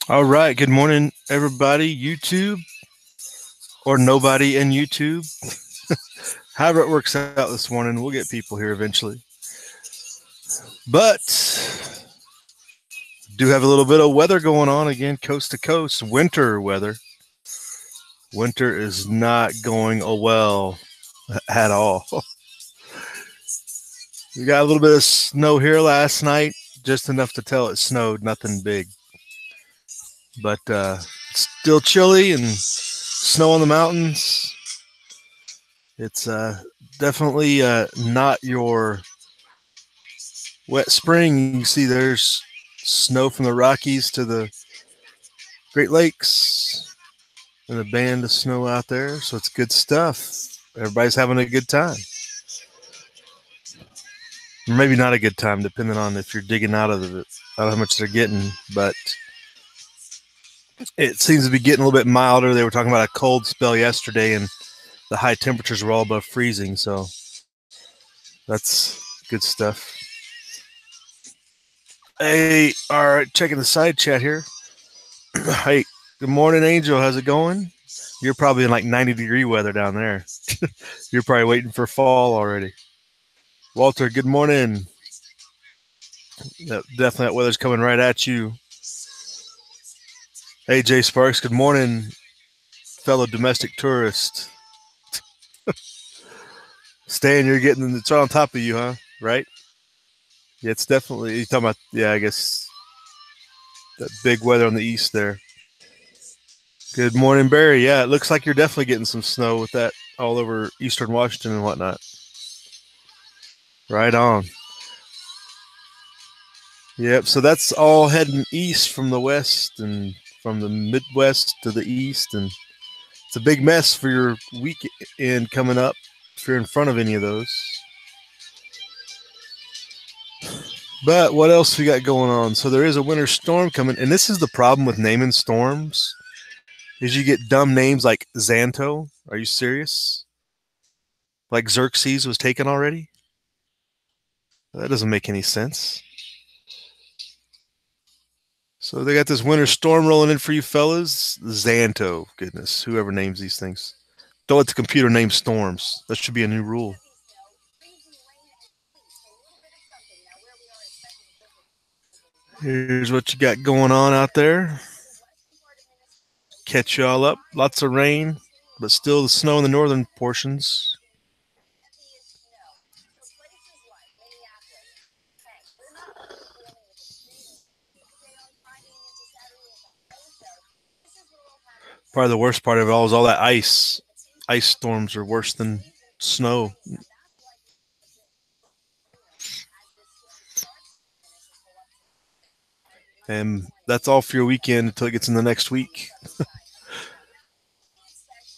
All right. Good morning, everybody. YouTube or nobody in YouTube. However, it works out this morning. We'll get people here eventually. But do have a little bit of weather going on again, coast to coast. Winter weather. Winter is not going well at all. We got a little bit of snow here last night, just enough to tell it snowed, nothing big. But it's still chilly and snow on the mountains. It's definitely not your wet spring. You see there's snow from the Rockies to the Great Lakes and a band of snow out there. So it's good stuff. Everybody's having a good time. Or maybe not a good time, depending on if you're digging out of it, how much they're getting. But it seems to be getting a little bit milder. They were talking about a cold spell yesterday, and the high temperatures were all above freezing. So that's good stuff. Hey, all right, checking the side chat here. Hey, good morning, Angel. How's it going? You're probably in like 90-degree weather down there. You're probably waiting for fall already. Walter, good morning. Definitely that weather's coming right at you. Hey, Jay Sparks, good morning, fellow domestic tourist. Stan, you're getting it's right on top of you, huh? Right? Yeah, it's definitely, you're talking about, yeah, I guess that big weather on the east there. Good morning, Barry. Yeah, it looks like you're definitely getting some snow with that all over eastern Washington and whatnot. Right on. Yep. So that's all heading east from the west and from the Midwest to the east, and it's a big mess for your weekend coming up if you're in front of any of those. But what else we got going on? So there is a winter storm coming, and this is the problem with naming storms: is you get dumb names like Xanto. Are you serious? Like Xerxes was taken already? That doesn't make any sense. So they got this winter storm rolling in for you fellas. Xanto, goodness, whoever names these things. Don't let the computer name storms. That should be a new rule. Here's what you got going on out there. Catch y'all up. Lots of rain, but still the snow in the northern portions. Probably the worst part of it all is all that ice. Ice storms are worse than snow. And that's all for your weekend until it gets in the next week.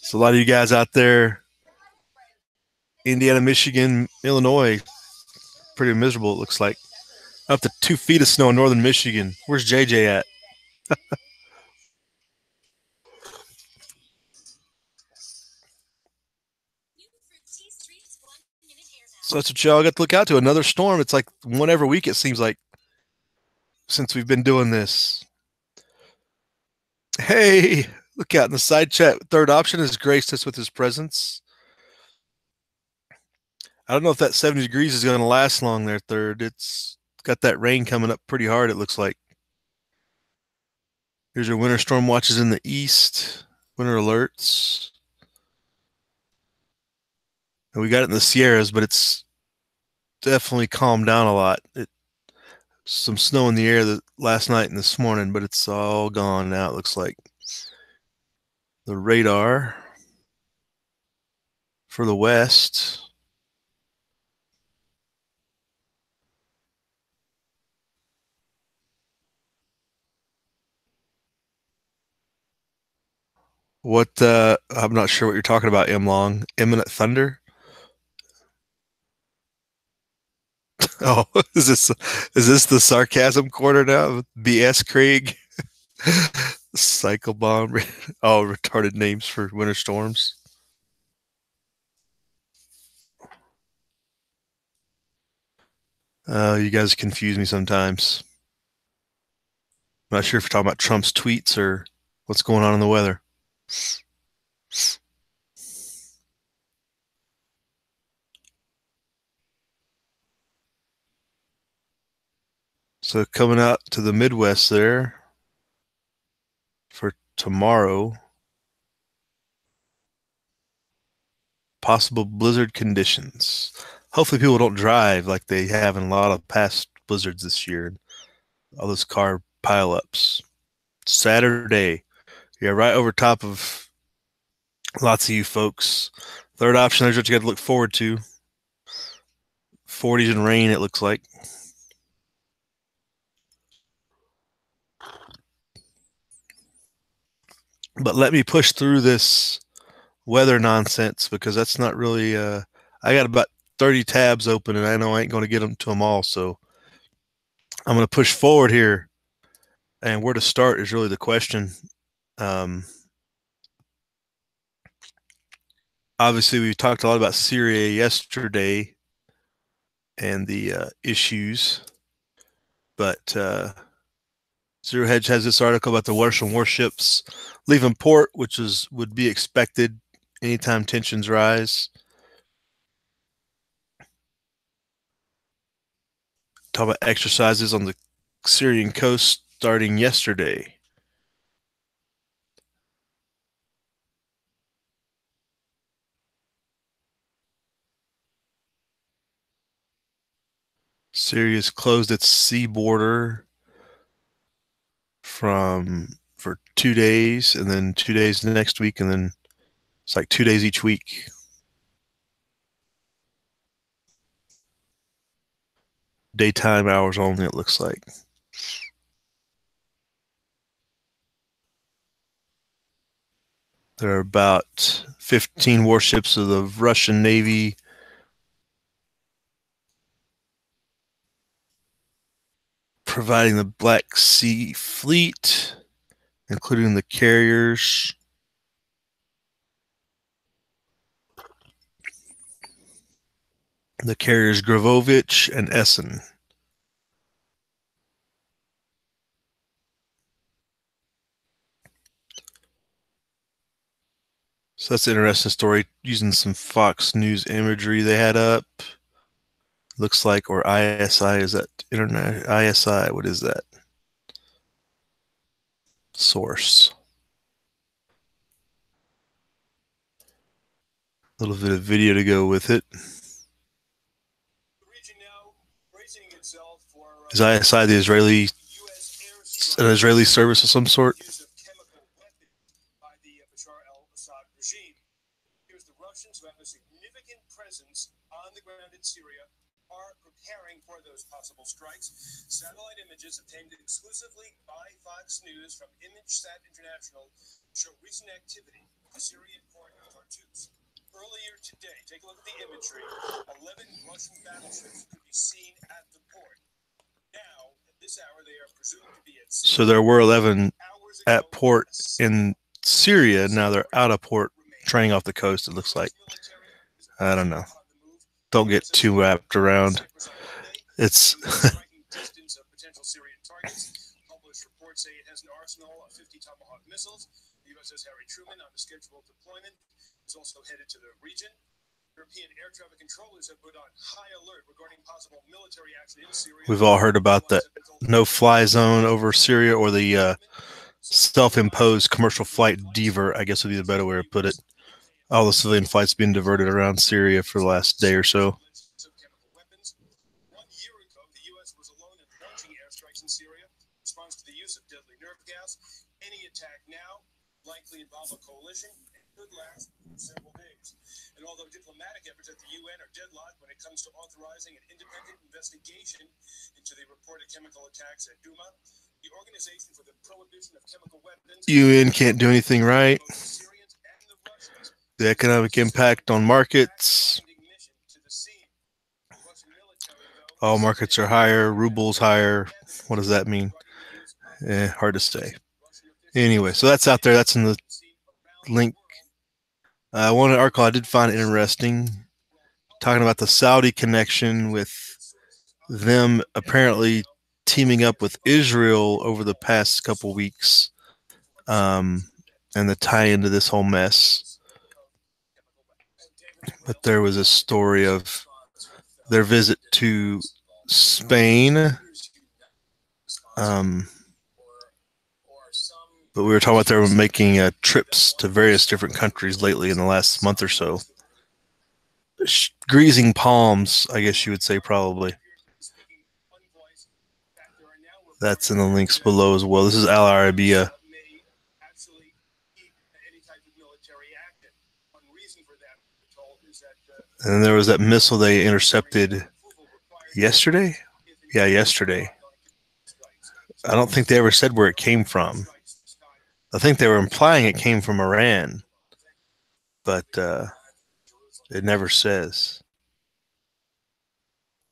So a lot of you guys out there, Indiana, Michigan, Illinois, pretty miserable it looks like. Up to 2 feet of snow in northern Michigan. Where's JJ at? So that's what y'all got to look out to. Another storm. It's like one every week, it seems like, since we've been doing this. Hey, look out in the side chat. Third option has graced us with his presence. I don't know if that 70 degrees is going to last long there, third. It's got that rain coming up pretty hard, it looks like. Here's your winter storm watches in the east, winter alerts. And we got it in the Sierras, but it's definitely calmed down a lot. Some snow in the air last night and this morning, but it's all gone now, it looks like. The radar for the west. What I'm not sure what you're talking about, M Long. Imminent thunder? Oh, is this the sarcasm corner now? BS Craig? Cycle bomb. Oh, retarded names for winter storms. You guys confuse me sometimes. I'm not sure if you're talking about Trump's tweets or what's going on in the weather. So coming out to the Midwest there for tomorrow, possible blizzard conditions. Hopefully people don't drive like they have in a lot of past blizzards this year. All those car pileups. Saturday, yeah, right over top of lots of you folks. Third option, there's what you got to look forward to. 40s and rain, it looks like. But let me push through this weather nonsense because that's not really. I got about 30 tabs open, and I know I ain't going to get them to them all. So I'm going to push forward here, and where to start is really the question. Obviously, we talked a lot about Syria yesterday and the issues, but Zero Hedge has this article about the Russian warships leaving port, which would be expected anytime tensions rise. Talk about exercises on the Syrian coast starting yesterday. Syria's closed its sea border for 2 days, and then 2 days next week, and then it's like 2 days each week. Daytime hours only, it looks like. There are about 15 warships of the Russian Navy providing the Black Sea Fleet, including the carriers. The carriers Grovovich and Essen. So that's an interesting story, using some Fox News imagery they had up. Looks like, or ISI, is that internet? ISI, what is that? Source. A little bit of video to go with it. Is ISI the an Israeli service of some sort? Here's the Russians, who have a significant presence on the ground in Syria, are preparing for those possible strikes. Satellite images obtained exclusively by Fox News from ImageSat International show recent activity at the Syrian port of Tartus. Earlier today, take a look at the imagery. 11 Russian battleships could be seen at the port. Now, at this hour, they are presumed to be at sea. So there were 11 at port in Syria. Now they're out of port, training off the coast, it looks like. I don't know. Don't get too wrapped around. It's published reports say it has an arsenal of 50 Tomahawk missiles. The USS Harry Truman on a scheduled deployment is also headed to the region. European air traffic controllers have put on high alert regarding possible military action in Syria. We've all heard about the no-fly zone over Syria, or the self-imposed commercial flight DIVR, I guess would be the better way to put it. All the civilian flights being diverted around Syria for the last day or so. 1 year ago, the U.S. was alone in launching airstrikes in Syria in response to the use of deadly nerve gas. Any attack now likely involve a coalition and could last several days. And although diplomatic efforts at the UN are deadlocked when it comes to authorizing an independent investigation into the reported chemical attacks at Duma, the Organization for the Prohibition of Chemical Weapons, UN, can't do anything right. The economic impact on markets. All markets are higher, ruble's higher. What does that mean? Hard to say. Anyway, so that's out there. That's in the link. One article I did find interesting, talking about the Saudi connection, with them apparently teaming up with Israel over the past couple weeks, and the tie into this whole mess. But there was a story of their visit to Spain. But we were talking about they were making trips to various different countries lately in the last month or so. Greasing palms, I guess you would say, probably. That's in the links below as well. This is Al Arabiya. And then there was that missile they intercepted yesterday. Yeah, yesterday. I don't think they ever said where it came from. I think they were implying it came from Iran, but it never says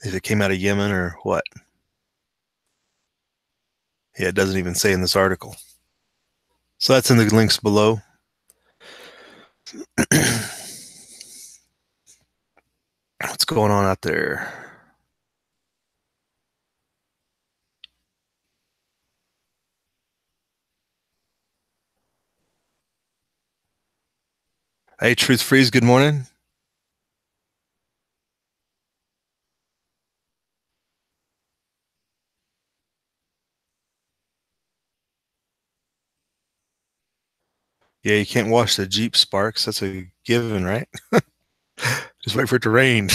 if it came out of Yemen or what. Yeah, it doesn't even say in this article. So that's in the links below. What's going on out there? Hey, Truth Freeze, good morning. Yeah, you can't wash the Jeep Sparks. That's a given, right? Just wait for it to rain.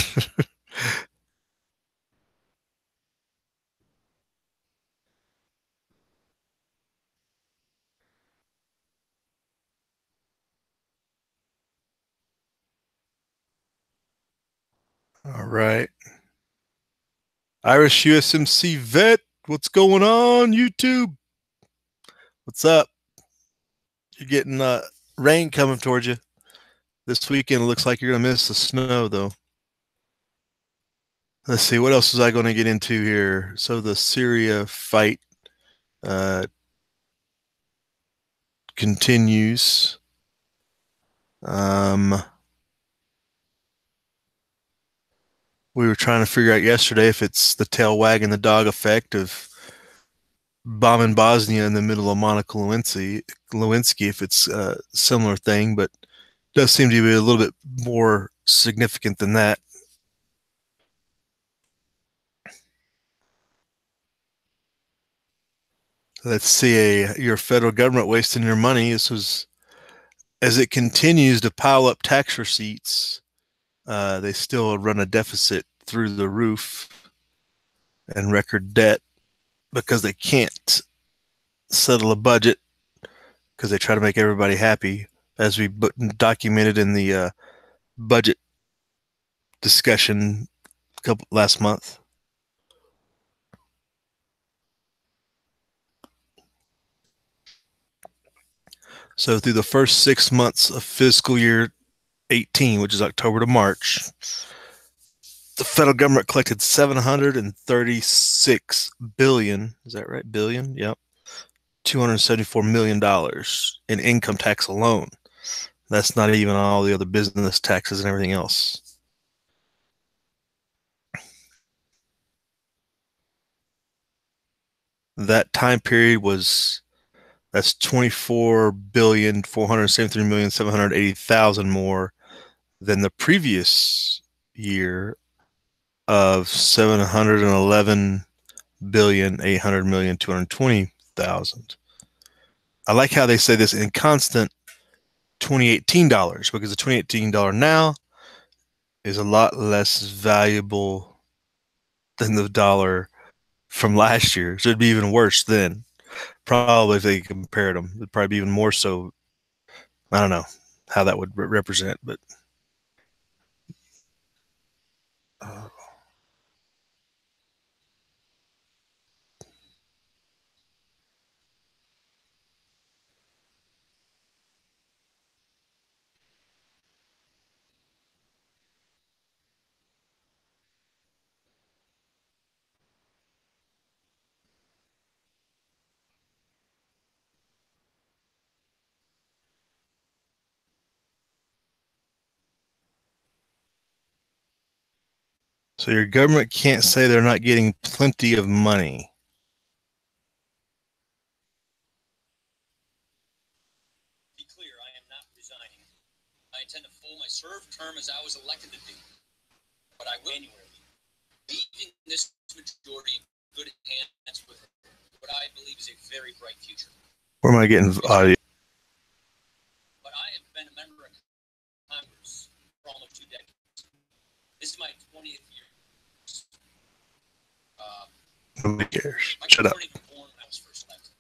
All right. Irish USMC vet, what's going on, YouTube? What's up? You're getting rain coming towards you. This weekend, it looks like you're going to miss the snow, though. Let's see, what else was I going to get into here? So the Syria fight continues. We were trying to figure out yesterday if it's the tail wagging the dog effect of bombing Bosnia in the middle of Monica Lewinsky, if it's a similar thing, but it does seem to be a little bit more significant than that. Let's see, your federal government wasting your money. This was, as it continues to pile up tax receipts, they still run a deficit through the roof and record debt because they can't settle a budget because they try to make everybody happy, as we documented in the budget discussion last month. So through the first 6 months of fiscal year 18, which is October to March, the federal government collected $736 billion. Is that right? Billion? Yep. $274 million in income tax alone. That's not even all the other business taxes and everything else. That time period that's 24,473,780,000 more than the previous year of 711,800,220,000. I like how they say this in constant 2018 dollars, because the 2018 dollar now is a lot less valuable than the dollar from last year. So it'd be even worse then. Probably if they compared them, it'd probably be even more so. I don't know how that would represent, but so your government can't say they're not getting plenty of money. term as I was elected to do. But I will annually, leaving this majority in good hands with what I believe is a very bright future. Where am I getting audio? But I have been a member of Congress for almost 2 decades. This is my 20th year. Nobody cares. Shut up. Born when I was first elected.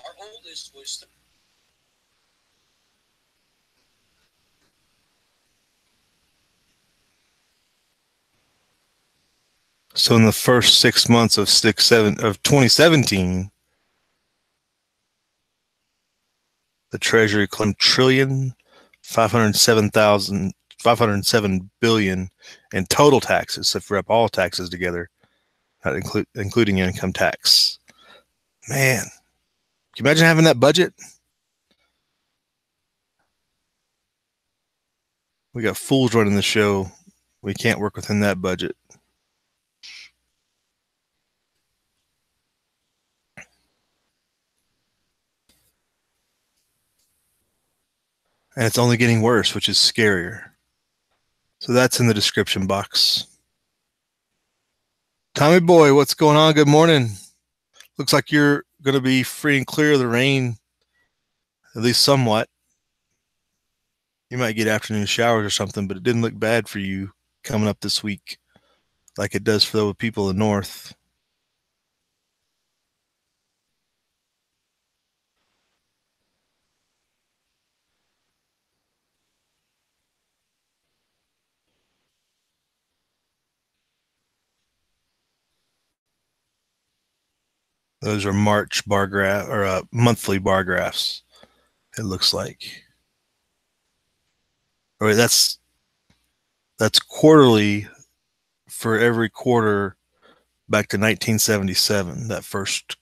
Our oldest was. So in the first 6 months of 2017, the Treasury claimed $507 billion in total taxes. So if we wrap all taxes together, not including income tax. Man, can you imagine having that budget? We got fools running the show. We can't work within that budget. And it's only getting worse, which is scarier. So that's in the description box. Tommy boy, what's going on? Good morning. Looks like you're going to be free and clear of the rain, at least somewhat. You might get afternoon showers or something, but it didn't look bad for you coming up this week like it does for the people in the north. Those are March bar graph or monthly bar graphs. It looks like. All right, that's quarterly for every quarter back to 1977. That first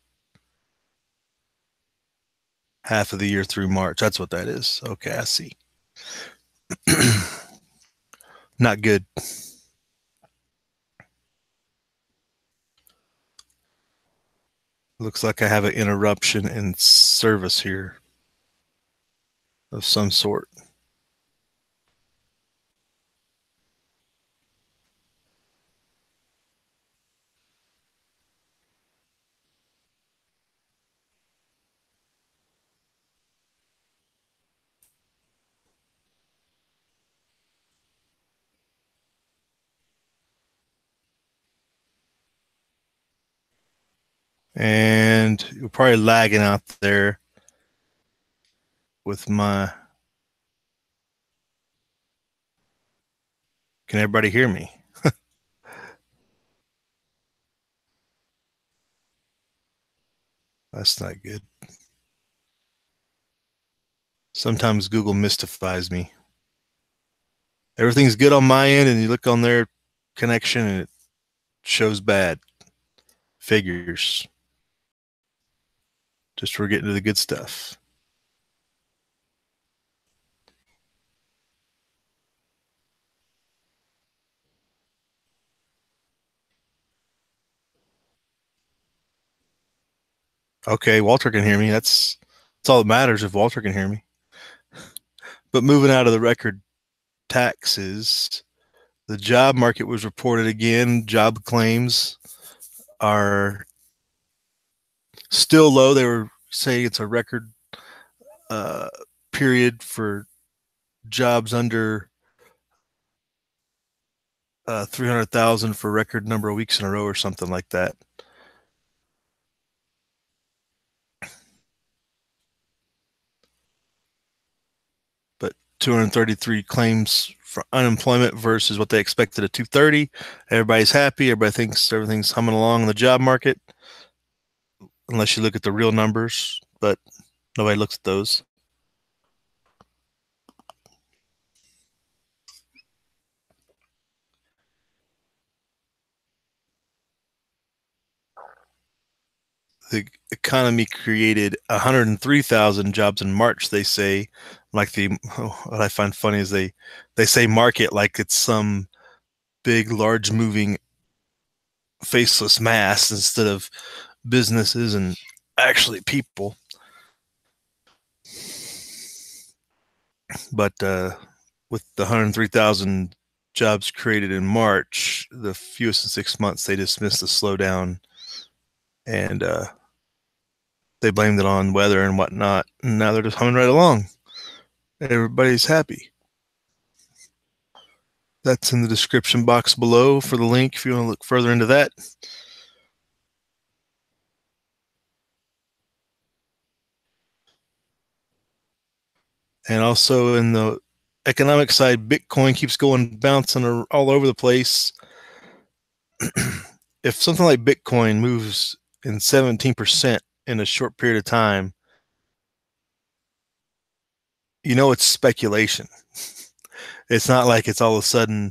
half of the year through March. That's what that is. Okay, I see. Not good. Looks like I have an interruption in service here of some sort. And you're probably lagging out there with my. Can everybody hear me? That's not good. Sometimes Google mystifies me. Everything's good on my end, and you look on their connection, and it shows bad. Figures. Just we're getting to the good stuff. Okay, Walter can hear me. That's all that matters if Walter can hear me. But moving out of the record taxes, the job market was reported again. Job claims are still low. They were saying it's a record period for jobs under 300,000 for a record number of weeks in a row or something like that. But 233 claims for unemployment versus what they expected at 230. Everybody's happy. Everybody thinks everything's humming along in the job market, unless you look at the real numbers, but nobody looks at those. The economy created 103,000 jobs in March, they say. Like what I find funny is they say market like it's some big, large moving faceless mass instead of businesses and actually people. But with the 103,000 jobs created in March, the fewest in 6 months, they dismissed the slowdown, and they blamed it on weather and whatnot. And now they're just humming right along. Everybody's happy. That's in the description box below for the link if you want to look further into that. And also in the economic side, Bitcoin keeps going bouncing all over the place. If something like Bitcoin moves in 17% in a short period of time, you know it's speculation. It's not like it's all of a sudden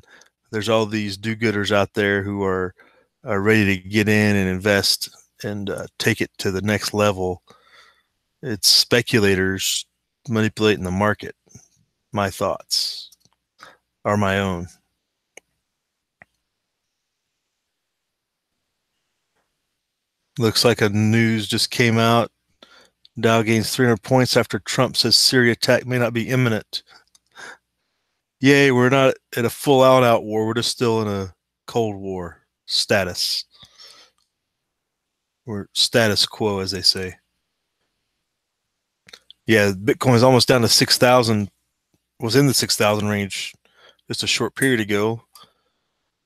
there's all these do-gooders out there who are ready to get in and invest and take it to the next level. It's speculators manipulating the market. My thoughts are my own. Looks like a news just came out. Dow gains 300 points after Trump says Syria attack may not be imminent. Yay, we're not at a full out war. We're just still in a Cold War status. We're status quo, as they say. Yeah, Bitcoin is almost down to 6,000. Was in the 6,000 range just a short period ago.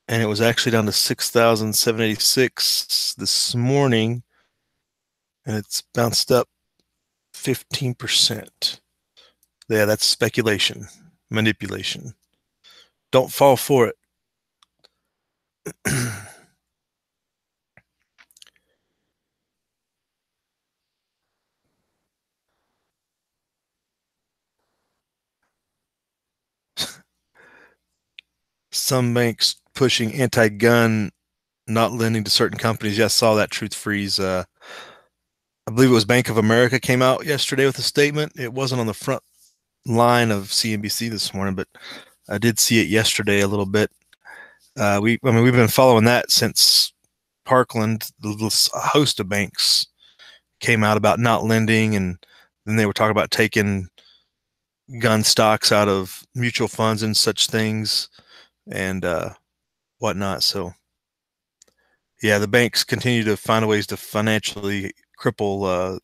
And it was actually down to 6,786 this morning. And it's bounced up 15%. Yeah, that's speculation, manipulation. Don't fall for it. Some banks pushing anti-gun, not lending to certain companies. Yeah, I saw that Truth Freeze. I believe it was Bank of America came out yesterday with a statement. It wasn't on the front line of CNBC this morning, but I did see it yesterday a little bit. We've been following that since Parkland. A host of banks came out about not lending, and then they were talking about taking gun stocks out of mutual funds and such things and whatnot. So, yeah, the banks continue to find ways to financially cripple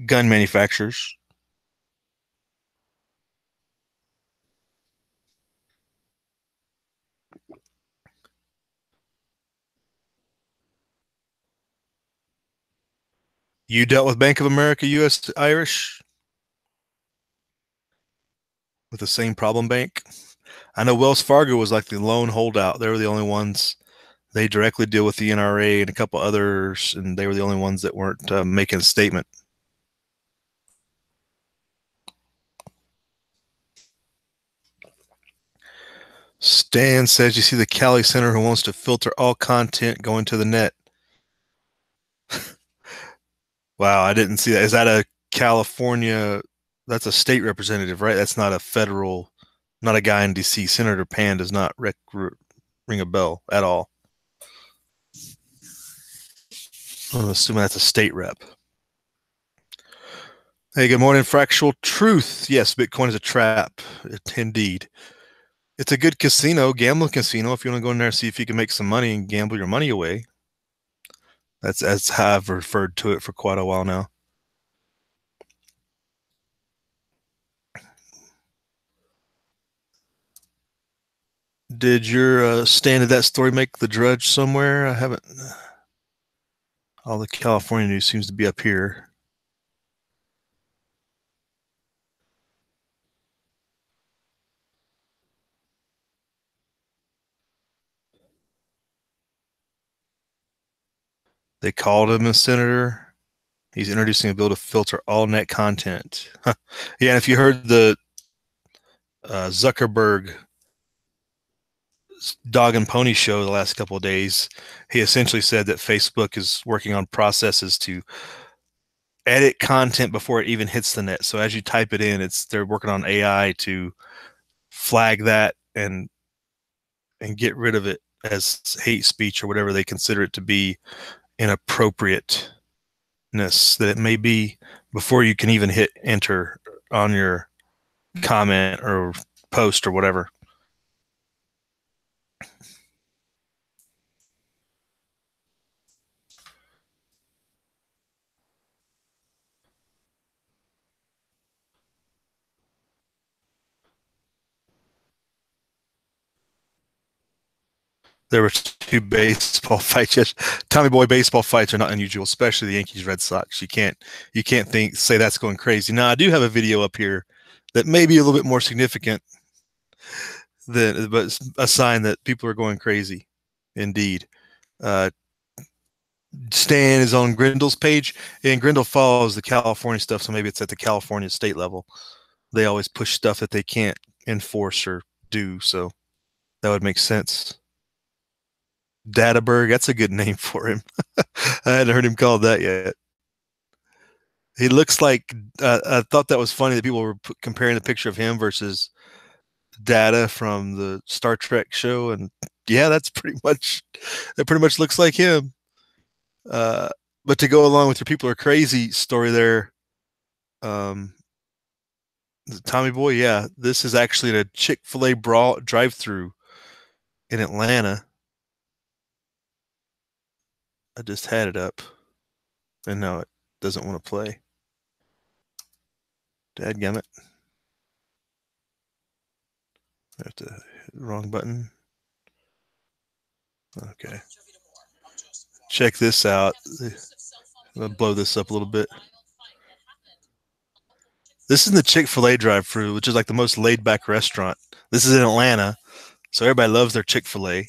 gun manufacturers. You dealt with Bank of America, U.S. Irish, with the same problem bank? I know Wells Fargo was like the lone holdout. They were the only ones. They directly deal with the NRA and a couple others, and they were the only ones that weren't making a statement. Stan says, you see the Cali Center who wants to filter all content going to the net. Wow, I didn't see that. Is that a California? That's a state representative, right? That's not a federal, not a guy in D.C. Senator Pan does not ring a bell at all. I'm assuming that's a state rep. Hey, good morning, Fractional Truth. Yes, Bitcoin is a trap. Indeed. It's a good casino, gambling casino, if you want to go in there and see if you can make some money and gamble your money away. That's how I've referred to it for quite a while now. Did your stand of that story make the Drudge somewhere? I haven't. All the California news seems to be up here. They called him a senator. He's introducing a bill to filter all net content. Yeah, and if you heard the Zuckerberg dog and pony show the last couple of days, he essentially said that Facebook is working on processes to edit content before it even hits the net. So as you type it in, they're working on AI to flag that and get rid of it as hate speech or whatever they consider it to be inappropriateness that it may be before you can even hit enter on your comment or post or whatever. There were two baseball fights. Yes, Tommy Boy baseball fights are not unusual, especially the Yankees Red Sox. You can't say that's going crazy. Now I do have a video up here that may be a little bit more significant than, but a sign that people are going crazy. Indeed, uh, Stan is on Grindle's page, and Grindle follows the California stuff, so maybe it's at the California state level. They always push stuff that they can't enforce or do, so that would make sense. Databerg, that's a good name for him. I hadn't heard him called that yet. He looks like I thought that was funny that people were comparing the picture of him versus Data from the Star Trek show, and yeah, that pretty much looks like him. Uh, but to go along with your people are crazy story there, um, Tommy Boy, yeah, this is actually at a Chick-fil-A brawl drive-through in Atlanta. I just had it up, and now it doesn't want to play. Dadgummit. I have to hit the wrong button. Okay. Check this out. I'm going to blow this up a little bit. This is the Chick-fil-A drive-thru, which is like the most laid-back restaurant. This is in Atlanta, so everybody loves their Chick-fil-A.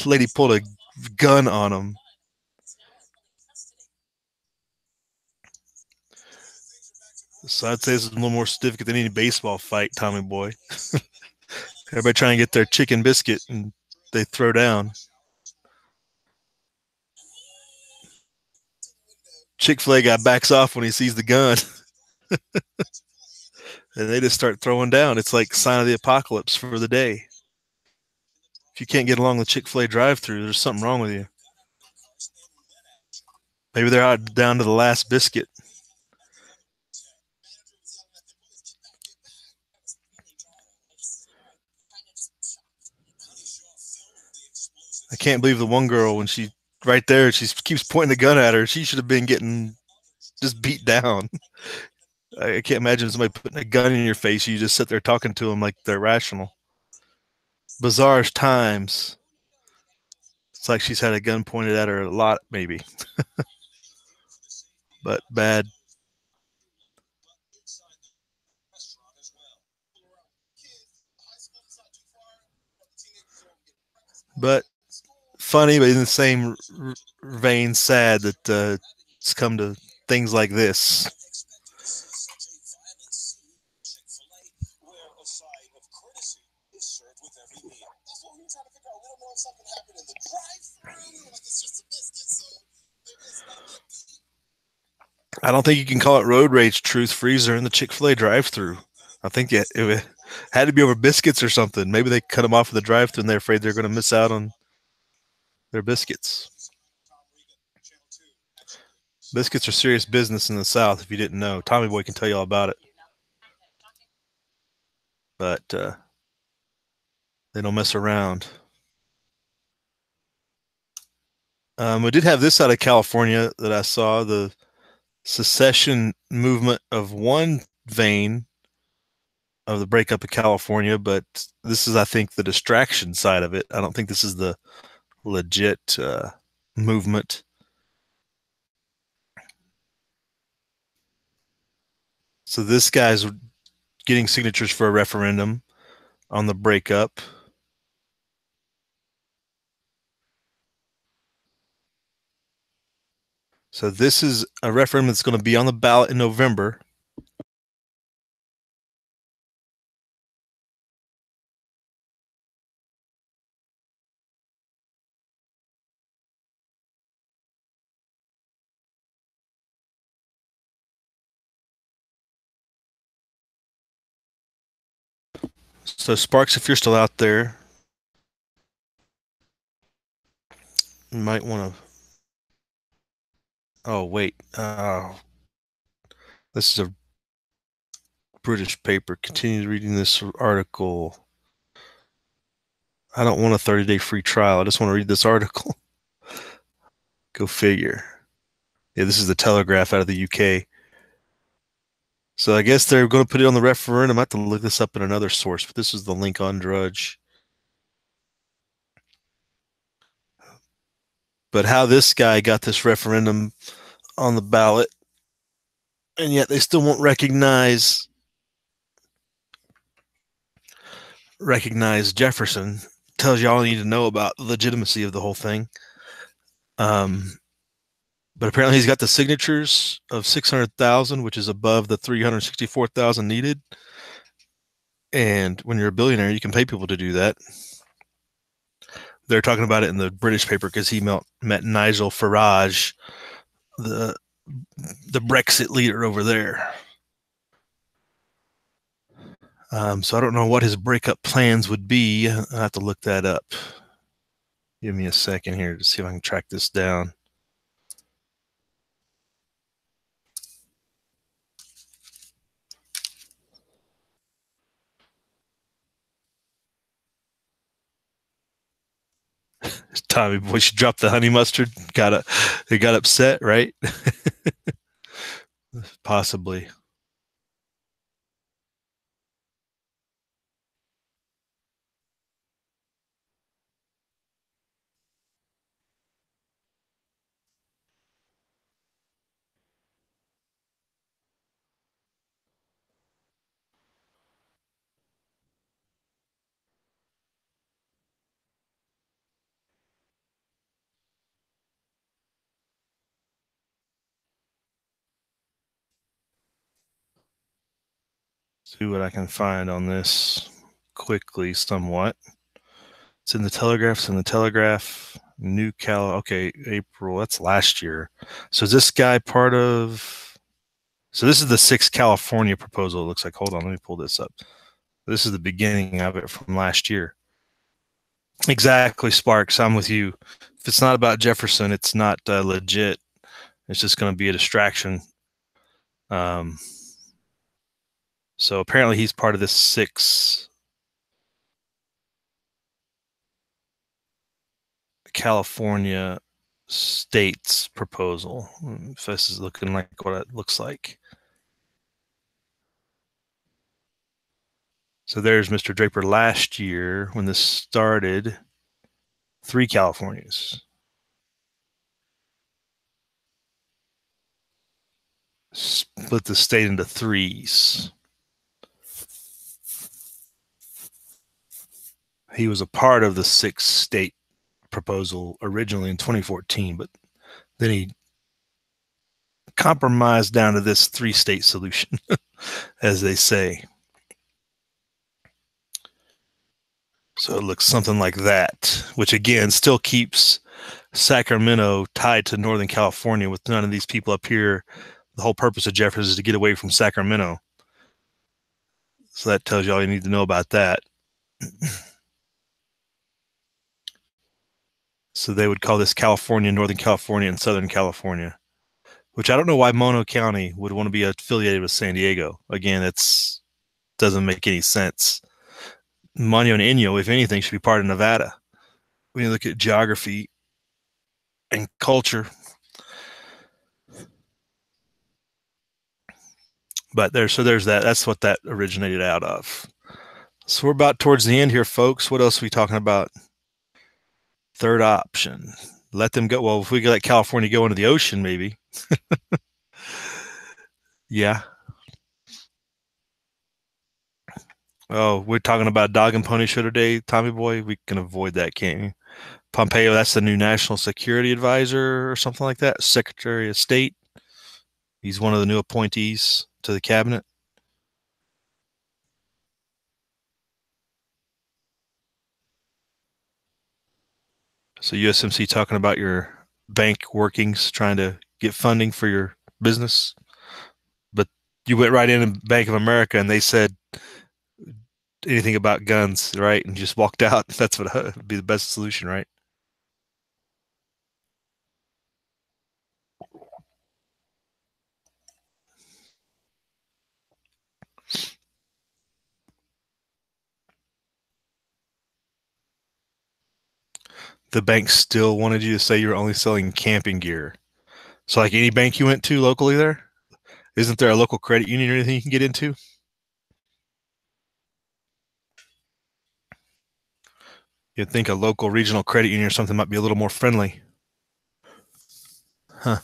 Lady pulled a gun on him. So I'd say this is a little more significant than any baseball fight, Tommy Boy. Everybody trying to get their chicken biscuit, and they throw down. Chick-fil-A guy backs off when he sees the gun. And they just start throwing down. It's like sign of the apocalypse for the day. If you can't get along the Chick-fil-A drive-thru, there's something wrong with you. Maybe they're out down to the last biscuit. I can't believe the one girl when she right there, she keeps pointing the gun at her. She should have been getting just beat down. I can't imagine somebody putting a gun in your face. You just sit there talking to them like they're rational. Bizarre times. It's like she's had a gun pointed at her a lot, maybe. But bad. But funny, but in the same vein, sad that it's come to things like this. I don't think you can call it road rage truth freezer in the Chick-fil-A drive-thru. I think it had to be over biscuits or something. Maybe they cut them off at the drive-thru and they're afraid they're going to miss out on their biscuits. Biscuits are serious business in the South, if you didn't know. Tommy Boy can tell you all about it. But they don't mess around. We did have this out of California that I saw, the secession movement of one vein of the breakup of California, but this is, I think, the distraction side of it. I don't think this is the legit movement. So this guy's getting signatures for a referendum on the breakup. So this is a referendum that's going to be on the ballot in November. So Sparks, if you're still out there, you might want to. Oh wait, this is a British paper. Continue reading this article. I don't want a 30-day free trial. I just want to read this article. Go figure. Yeah, this is the Telegraph out of the UK. So I guess they're going to put it on the referendum. I have to look this up in another source, but this is the link on Drudge. But how this guy got this referendum on the ballot, and yet they still won't recognize Jefferson, tells you all you need to know about the legitimacy of the whole thing. But apparently he's got the signatures of 600,000, which is above the 364,000 needed. And when you're a billionaire, you can pay people to do that. They're talking about it in the British paper because he met Nigel Farage, the Brexit leader over there. So I don't know what his breakup plans would be. I'll have to look that up. Give me a second here to see if I can track this down. Tommy boy, she dropped the honey mustard. It got upset, right? Possibly. See what I can find on this quickly, somewhat. It's in the Telegraph. It's in the Telegraph. New Cal. Okay, April. That's last year. So is this guy part of? So this is the 6th California proposal. It looks like. Hold on, let me pull this up. This is the beginning of it from last year. Exactly, Sparks. I'm with you. If it's not about Jefferson, it's not legit. It's just going to be a distraction. So apparently he's part of this 6 California states proposal. If this is looking like what it looks like. So there's Mr. Draper last year when this started. 3 Californias. Split the state into 3s. He was a part of the 6 state proposal originally in 2014, but then he compromised down to this 3-state solution, as they say. So it looks something like that, which again still keeps Sacramento tied to Northern California with none of these people up here. The whole purpose of Jefferson is to get away from Sacramento. So that tells you all you need to know about that. So they would call this California, Northern California, and Southern California, which I don't know why Mono County would want to be affiliated with San Diego. Again, it doesn't make any sense. Mono and Inyo, if anything, should be part of Nevada. When you look at geography and culture. But there's that. That's what that originated out of. So we're about towards the end here, folks. What else are we talking about? Third option. Let them go. Well, if we let California go into the ocean, maybe. Yeah. Oh, we're talking about dog and pony show today, Tommy boy. We can avoid that, can't we? Pompeo, that's the new national security advisor or something like that. Secretary of State. He's one of the new appointees to the cabinet. So USMC talking about your bank workings, trying to get funding for your business. But you went right in Bank of America and they said anything about guns, right? And just walked out. That's what would be the best solution, right? the bank still wanted you to say you were only selling camping gear. So like any bank you went to locally there, isn't there a local credit union or anything you can get into? You'd think a local regional credit union or something might be a little more friendly. Huh.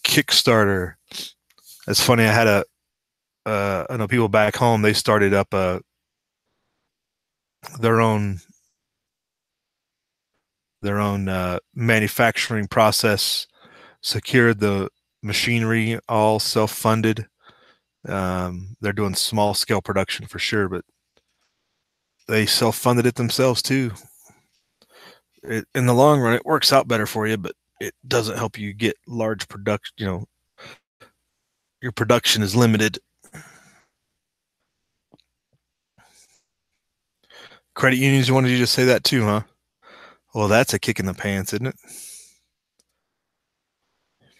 Kickstarter. It's funny. I had I know people back home, they started up their own manufacturing process, secured the machinery, all self-funded. They're doing small scale production for sure, but they self-funded it themselves too. In the long run, it works out better for you, but it doesn't help you get large production. Your production is limited. Credit unions wanted you to say that too, huh? Well, that's a kick in the pants, isn't it?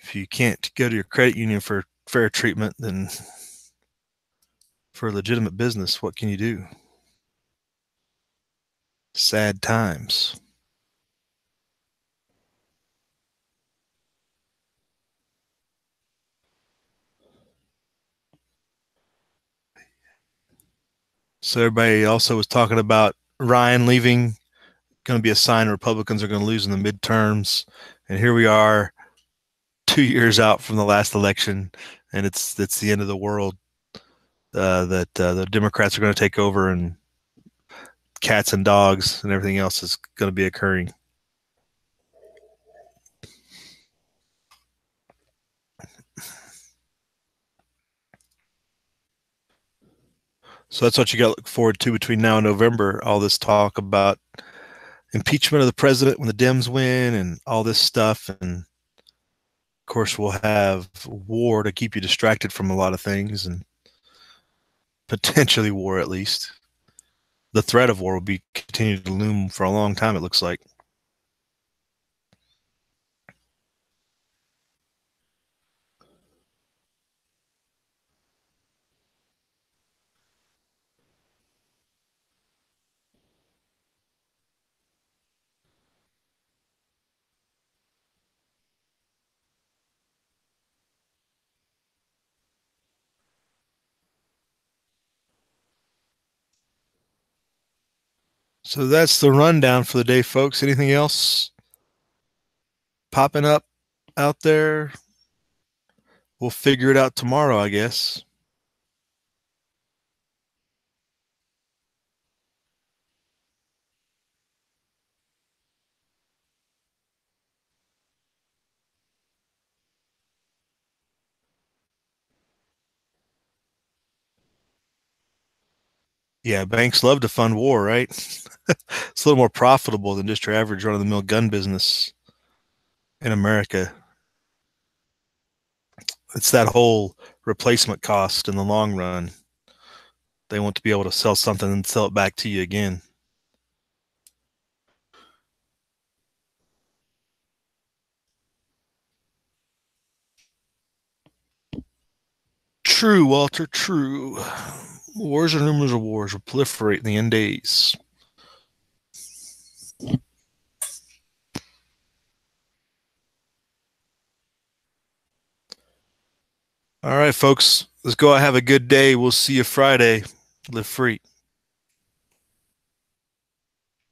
If you can't go to your credit union for fair treatment, then for a legitimate business, what can you do? Sad times. So everybody also was talking about Ryan leaving, going to be a sign Republicans are going to lose in the midterms. And here we are 2 years out from the last election, and it's the end of the world, that the Democrats are going to take over, and cats and dogs and everything else is going to be occurring. So that's what you got to look forward to between now and November. All this talk about impeachment of the president when the Dems win and all this stuff. And of course, we'll have war to keep you distracted from a lot of things, and potentially war, at least. The threat of war will be continuing to loom for a long time, it looks like. So that's the rundown for the day, folks. Anything else popping up out there? We'll figure it out tomorrow, I guess. Yeah, banks love to fund war, right? It's a little more profitable than just your average run-of-the-mill gun business in America. It's that whole replacement cost in the long run. They want to be able to sell something and sell it back to you again. True, Walter, true. Wars and rumors of wars will proliferate in the end days. All right, folks, let's go out, have a good day. We'll see you Friday. Live free.